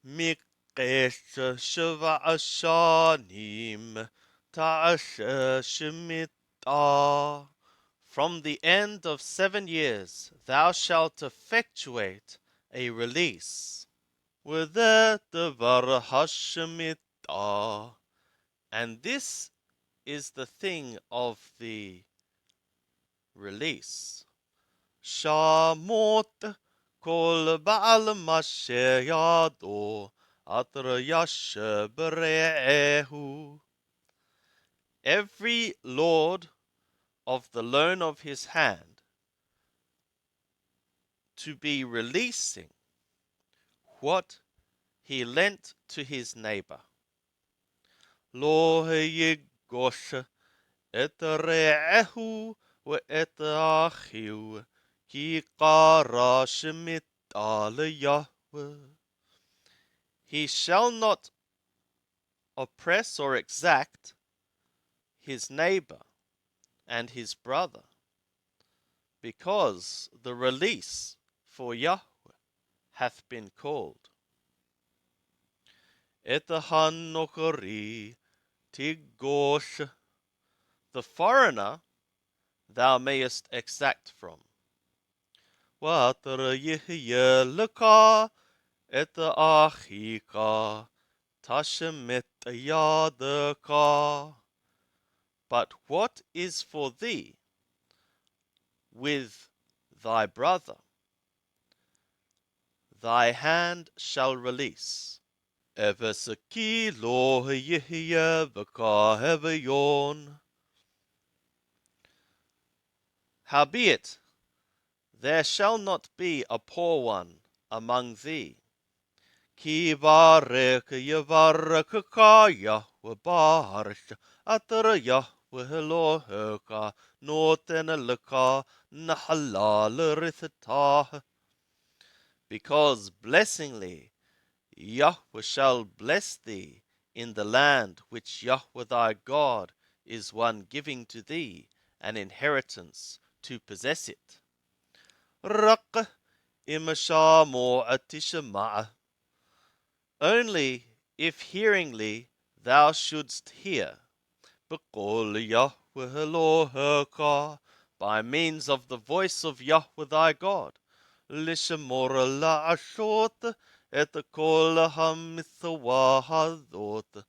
מקש שבע שנים תעשה שמיטה. From the end of 7 years thou shalt effectuate a release. וזה דבר השמיטה. And this is the thing of the release. שמות כל בעל משה ידו אתר ישב ברעהו. Every lord of the loan of his hand to be releasing what he lent to his neighbor. לא יגוש את רעהו ואת אחיו כי קרא שמיטה ליהוה. He shall not oppress or exact his neighbor and his brother, because the release for Yahweh hath been called. Et hanokari tigosh, the foreigner thou mayest exact from. Water yihyelka et achika tashemit yadaka. But what is for thee with thy brother, thy hand shall release. Evesaki lo yihye v'ka hevayon. Howbeit, there shall not be a poor one among thee. Ki varek yevarekaka Yahweh barish atar Yahweh Eloheka noten leka nahalal rithitah. Because blessingly Yahweh shall bless thee in the land which Yahweh thy God is one giving to thee, an inheritance to possess it. Rak imashamo atishama'a. Only if hearingly thou shouldst hear, B'kol Yahweh Eloheka, by means of the voice of Yahweh thy God, Lishamor la'ashot et kol ha'mitzvah hazot,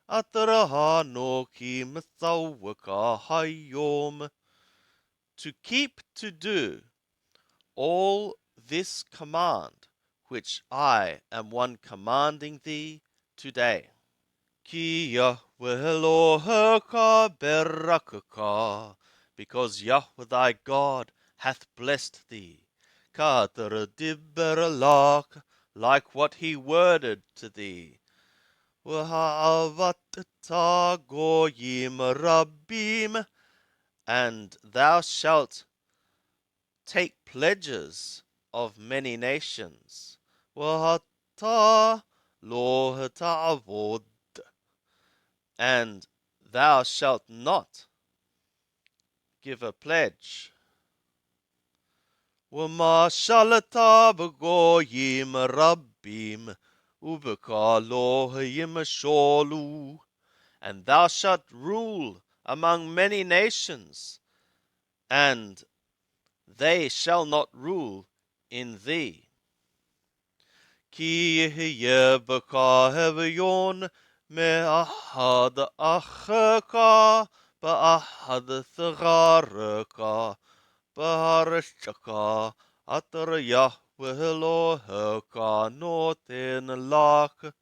Atraha ki mitzvahka hayom, to keep to do all this command which I am one commanding thee today. Ki Yahweh Eloheka berakaka, because Yahweh thy God hath blessed thee. Kater diberalak, like what he worded to thee. V'ha'avat goyim rabbim, and thou shalt take pledges of many nations. V'hata lo ta'avod, and thou shalt not give a pledge. Wama shalata b'goyim rabbim, ubeka lohim sholu, and thou shalt rule among many nations, and they shall not rule in thee. Ki yeh b'ka hevayon me'ahad acheka ba'ahad thareka b'hareshaka atar Yahweh Eloheka noten lak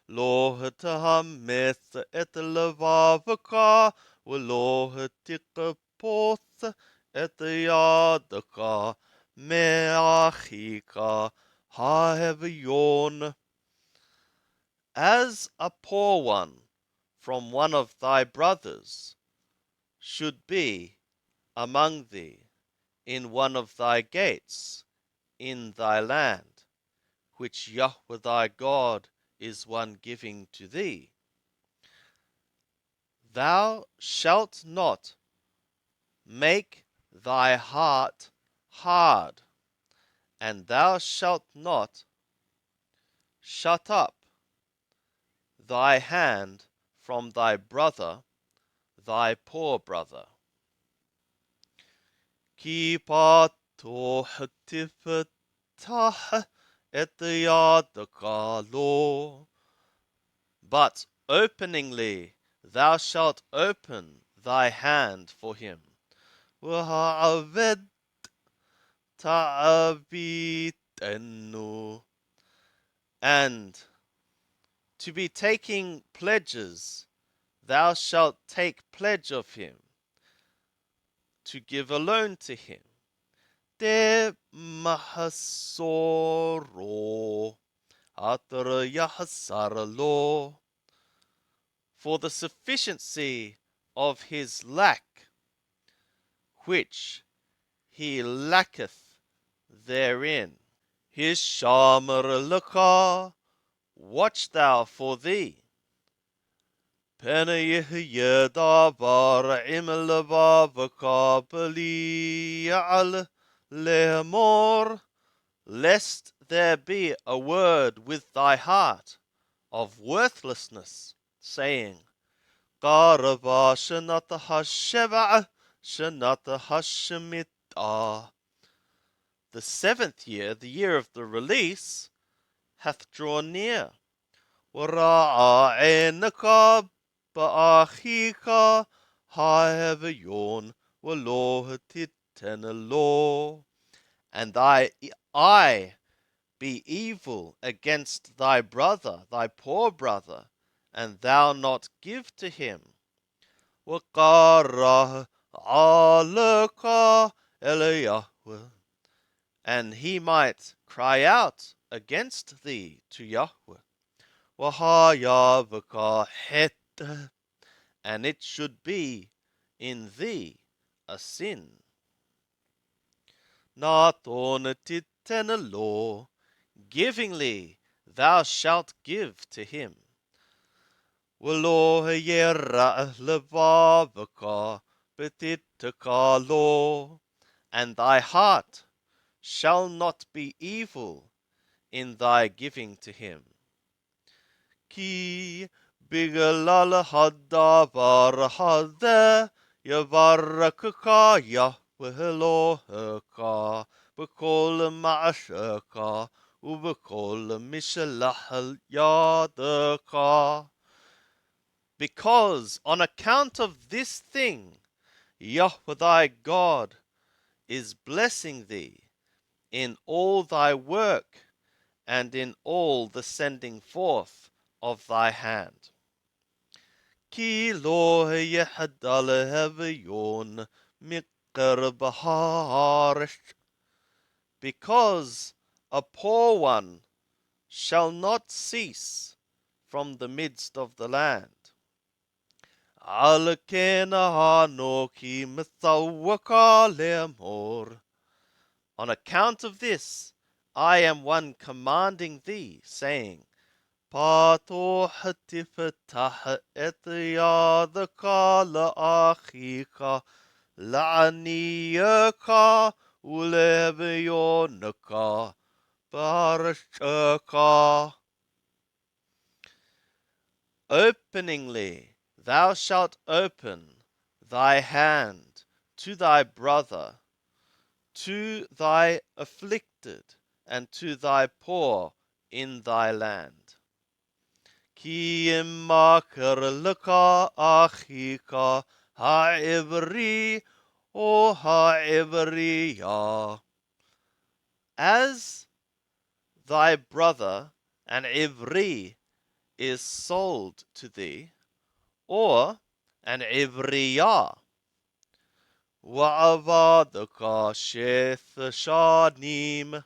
lo tahameth et levavka v'lo tikpoth et yadka me'achika ha'hevayon. As a poor one from one of thy brothers should be among thee in one of thy gates in thy land, which Yahweh thy God is one giving to thee. Thou shalt not make thy heart hard, and thou shalt not shut up thy hand from thy brother, thy poor brother. Ki pato hatifetah et yadaka lo. But openingly thou shalt open thy hand for him. Wa'aved ta'abitenu. And to be taking pledges, thou shalt take pledge of him, to give a loan to him. De mahasoro atara yahasaralo. For the sufficiency of his lack, which he lacketh therein. His shamar laka, watch thou for thee. Pena yehda bar imlaba vakabali al lemor, lest there be a word with thy heart of worthlessness, saying, Qaraba shanata hasheva shanata hashemita. The 7th year, the year of the release, hath drawn near. Wara'a enaka ba'achika ha'evayon walo hatitenalo. And thy eye be evil against thy brother, thy poor brother, and thou not give to him. وَقَارَ عَلَكَ إِلَى and he might cry out against thee to Yahweh. وَهَيَابَكَ het, and it should be in thee a sin. Naton titenalo, givingly thou shalt give to him. Walo yera levavaka petitakalo, and thy heart shall not be evil in thy giving to him. Ki bigalal hadavar hada yavarakaka yahwelohaka b'kol ma'ashaka ub'kol mishalach yadaka. Because on account of this thing, Yahweh thy God is blessing thee in all thy work and in all the sending forth of thy hand. Ki lo yehdal hevayon mikar baharish, because a poor one shall not cease from the midst of the land. Al kena hanoki mithawaka lemor. On account of this, I am one commanding thee, saying, Pato hatifetah et yadaka la'achika la'aniyaka ulevionaka barashaka. Openingly thou shalt open thy hand to thy brother, to thy afflicted, and to thy poor in thy land. Ki imakar laka achika ha'ivri o ha'ivriya. As thy brother an ivri is sold to thee, or an ivriya, wa'avadaka sheth shanim,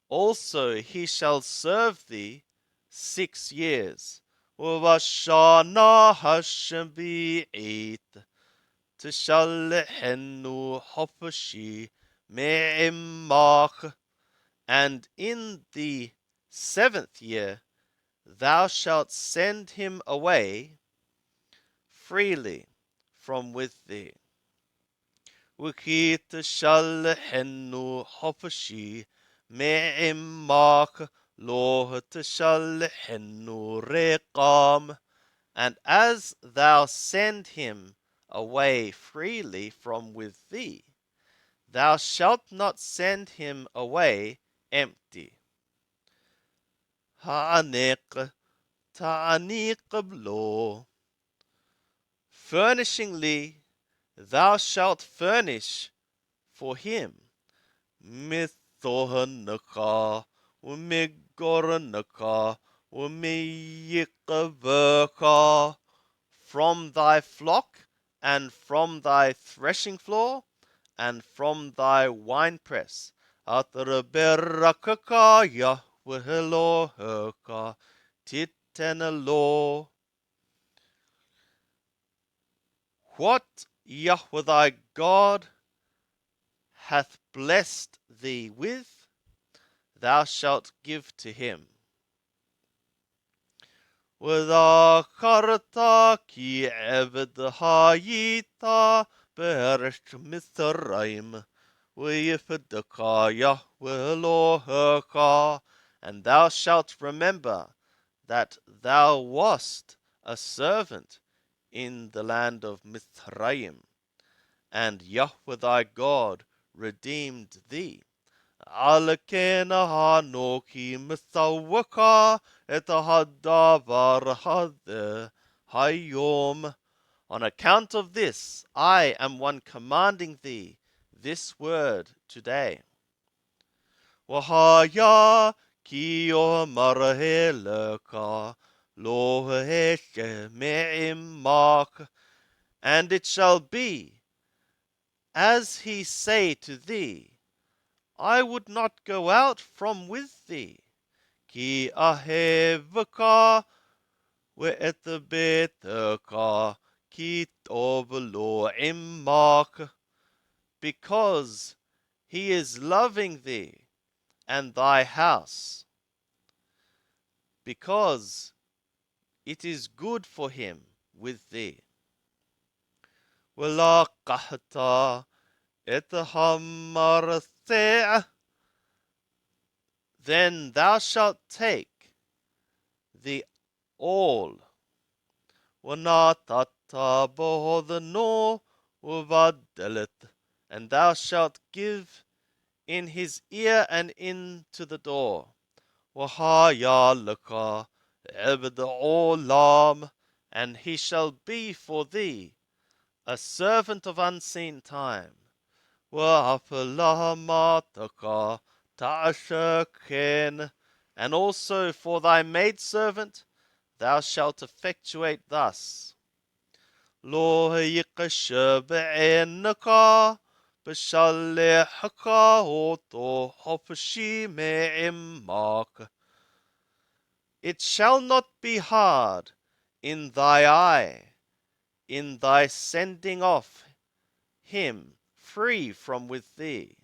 also he shall serve thee 6 years. Uvashana hashabi'it tishalehenu hofashi me'imach, and in the 7th year thou shalt send him away freely from with thee. Wiki tishalehenu hofashi me'imach lo tishalhenu reqam, and as thou send him away freely from with thee, thou shalt not send him away empty. Ha'aneq ta'aniq lo, furnishingly thou shalt furnish for him. Mithohanaka, umigoranaka, umiyikavaka, from thy flock, and from thy threshing floor, and from thy winepress. Atraberakaka Yahweheloheka titenalo. What Yahweh thy God hath blessed thee with, thou shalt give to him. وذكرت كي عبد هايتا بهرش مصريم ويفدك يهوه Eloheka, and thou shalt remember that thou wast a servant in the land of Mithraim, and Yahweh thy God redeemed thee. Alekena hanoki misawaka etahadavar hade hayom. On account of this, I am one commanding thee this word today. Wahaya ki marheleka lo heshe me'imak, and it shall be as he say to thee, I would not go out from with thee. Ki ahevaka ve'etbetaka ki tov lo imak, because he is loving thee and thy house, because it is good for him with thee. Velakahta ethamarathea, then thou shalt take the all. Wanatata bohodhano uvadalet, and thou shalt give in his ear and into the door. Wahayalaka ebed olam, and he shall be for thee a servant of unseen time. Wa'afalahamataka ta'ashaken, and also for thy maidservant thou shalt effectuate thus. Lo yikasha be'enaka b'shalehaka oto hopshi me'immak. It shall not be hard in thy eye, in thy sending off him free from with thee.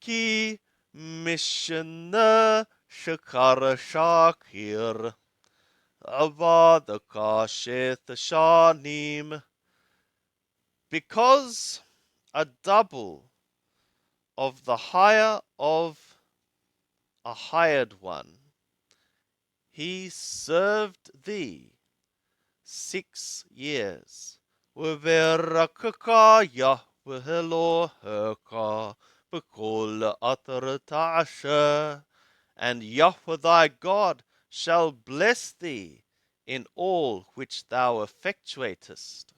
Ki mishna shakara shakir avadaka sheth shanim, because a double of the hire of a hired one, he served thee 6 years. Uverakaka Yahweheloheka b'kol atar ta'asher, and Yahweh thy God shall bless thee in all which thou effectuatest.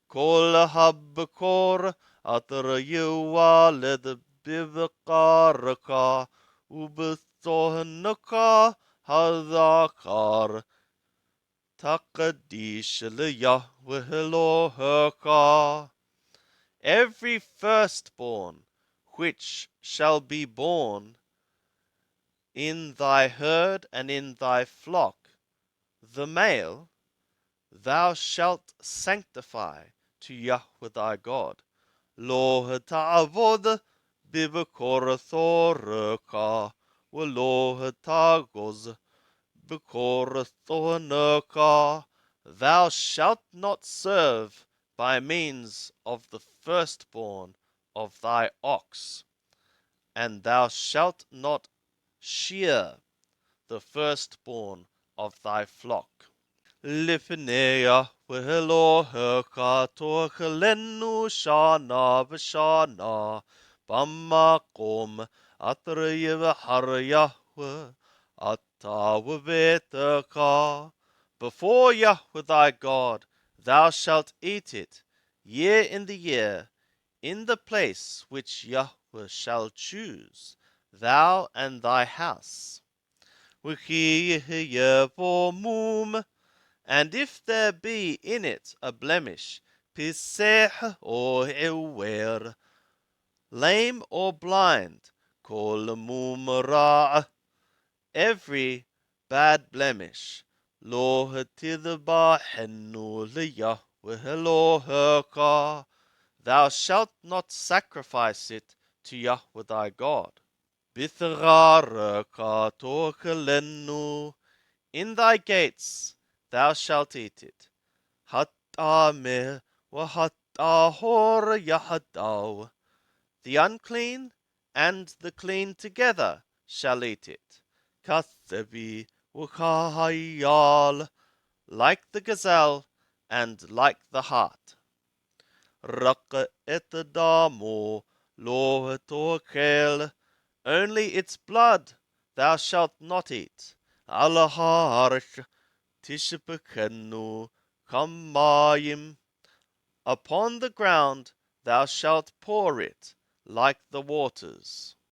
Kol habkor atar yuwaled bivkaraka ubithohnaka hadakar takadish Yahweheloheka. Every firstborn which shall be born in thy herd and in thy flock, the male, thou shalt sanctify to Yahweh thy God. Lo ta'avod b'bekorathoreka, v'lo ta'goz b'korathoneka. Thou shalt not serve by means of the firstborn of thy ox, and thou shalt not shear the firstborn of thy flock. Lifnei Yahweh Elohecha to'chelenu shana v'shana b'makom atrei v'har Yahweh ata v'vetecha. Before Yahweh thy God thou shalt eat it year in the year, in the place which Yahweh shall choose, thou and thy house. V'chi yevo mum, and if there be in it a blemish, piseh or ewer, lame or blind, kol mumra, every bad blemish, lo hetidbahenu liyahweh Elohecha, thou shalt not sacrifice it to Yahweh thy God. Bitharaka tokelenu, in thy gates thou shalt eat it. Hatame wa hatahor yahadaw, the unclean and the clean together shall eat it. Kathevi ukahayal, like the gazelle and like the hart. Raka etadamo lo tokel, only its blood thou shalt not eat. Alaharsh tishbekenu kamayim, upon the ground thou shalt pour it like the waters.